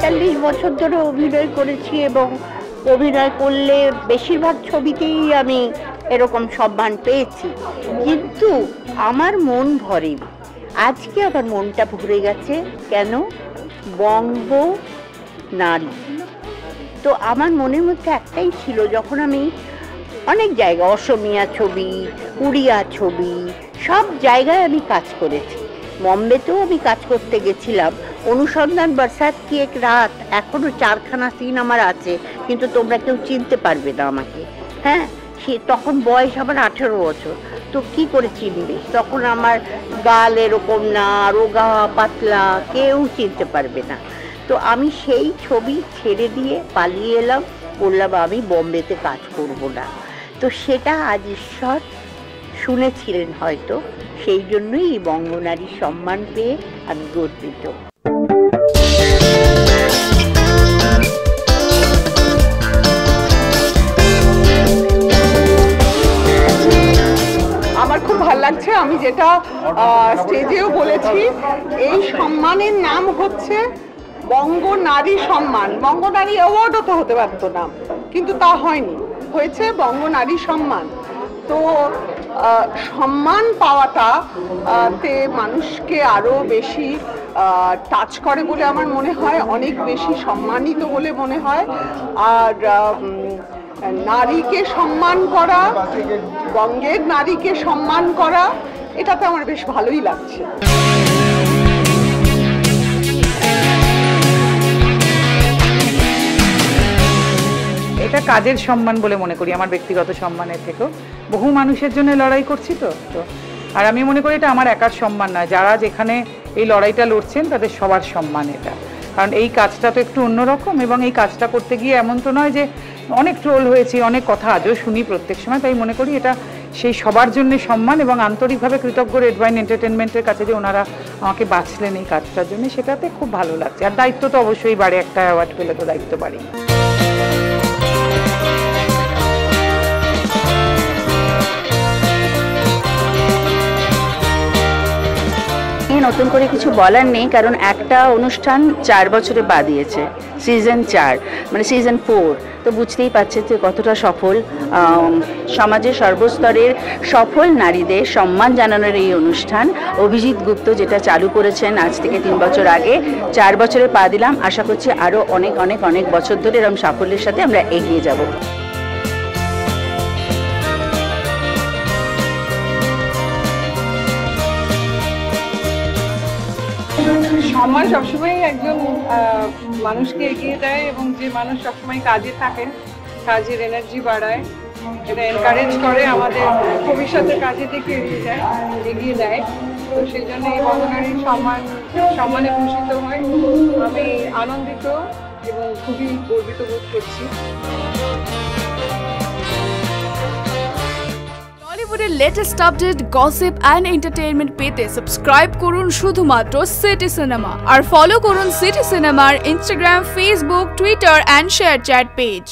৪৫ বছর ধরে অভিনয় করেছি এবং অভিনয় করলে বেশিরভাগ ছবিতেই আমি এরকম সম্মান পেয়েছি, কিন্তু আমার মন ভরেনি। আজকে আমার মনটা ভরে গেছে। কেন? বঙ্গ নারী। তো আমার মনের মধ্যে একটাই ছিল, যখন আমি অনেক জায়গায় অসমিয়া ছবি, উড়িয়া ছবি, সব জায়গায় আমি কাজ করেছি। বম্বেতেও আমি কাজ করতে গেছিলাম। অনুসন্ধান বরসাত কি এক রাত, এখনো 4খানা সিন আমার আছে, কিন্তু তোমরা কেউ চিনতে পারবে না আমাকে। হ্যাঁ, সে তখন বয়স আমার 18 বছর। তো কি করে চিনবে? তখন আমার গাল এরকম না, রোগা পাতলা, কেউ চিনতে পারবে না। তো আমি সেই ছবি ছেড়ে দিয়ে পালিয়ে এলাম, বললাম আমি বম্বেতে কাজ করব না। তো সেটা আজ ঈশ্বর শুনেছিলেন হয়তো, সেই জন্যই এই বঙ্গনারী সম্মান পেয়ে আমি গর্বিত। আমার খুব ভালো লাগছে। আমি যেটা স্টেজেও বলেছি, এই সম্মানের নাম হচ্ছে বঙ্গ নারী সম্মান। বঙ্গ নারী অ্যাওয়ার্ডও তো হতে পারতো না, কিন্তু তা হয়নি, হয়েছে বঙ্গ নারী সম্মান। তো সম্মান পাওয়াটা তে মানুষকে আরো বেশি টাচ করে বলে আমার মনে হয়, অনেক বেশি সম্মানিত বলে মনে হয়। আর নারীকে সম্মান করা, বঙ্গের নারীকে সম্মান করা, এটাতে আমার বেশ ভালোই লাগছে। এটা কাজের সম্মান বলে মনে করি, আমার ব্যক্তিগত সম্মানের থেকেও। বহু মানুষের জন্য লড়াই করছি তো। আর আমি মনে করি এটা আমার একার সম্মান নয়, যারা যেখানে এই লড়াইটা লড়ছেন তাদের সবার সম্মান এটা। কারণ এই কাজটা তো একটু অন্যরকম, এবং এই কাজটা করতে গিয়ে এমন তো নয় যে অনেক ট্রোল হয়েছি, অনেক কথা আজও শুনি প্রত্যেক সময়। তাই মনে করি এটা সেই সবার জন্য সম্মান, এবং আন্তরিকভাবে কৃতজ্ঞ রেড ওয়াইন এন্টারটেনমেন্টের কাছে যে ওনারা আমাকে বাছলেন এই কাজটার জন্য, সেটাতে খুব ভালো লাগছে। আর দায়িত্ব তো অবশ্যই বাড়ে, একটা অ্যাওয়ার্ড পেলে তো দায়িত্ব বাড়ে। নতুন করে কিছু বলার নেই, কারণ একটা অনুষ্ঠান 4 বছরে পা দিয়েছে, সিজন 4 মানে সিজন 4। তো বুঝতেই পারছে যে কতটা সফল। সমাজের সর্বস্তরের সফল নারীদের সম্মান জানানোর এই অনুষ্ঠান অভিজিৎ গুপ্ত যেটা চালু করেছেন আজ থেকে 3 বছর আগে, 4 বছরে পা দিলাম। আশা করছি আরও অনেক অনেক অনেক বছর ধরে এরকম সাফল্যের সাথে আমরা এগিয়ে যাব। সম্মান সবসময় একজন মানুষকে এগিয়ে দেয়, এবং যে মানুষ সবসময় কাজে থাকেন, কাজের এনার্জি বাড়ায়, এটা এনকারেজ করে আমাদের ভবিষ্যতের কাজে দিকে এগিয়ে দেয়। তো সেই জন্য এই বঙ্গনারীর সম্মানে ভূষিত হয়। আমি আনন্দিত এবং খুবই গর্বিত বোধ করছি। বলিউডের latest update, gossip and entertainment পেতে সাবস্ক্রাইব করুন শুধুমাত্র সিটি সিনেমা, আর ফলো করুন সিটি সিনেমার Instagram, Facebook, Twitter and share chat page.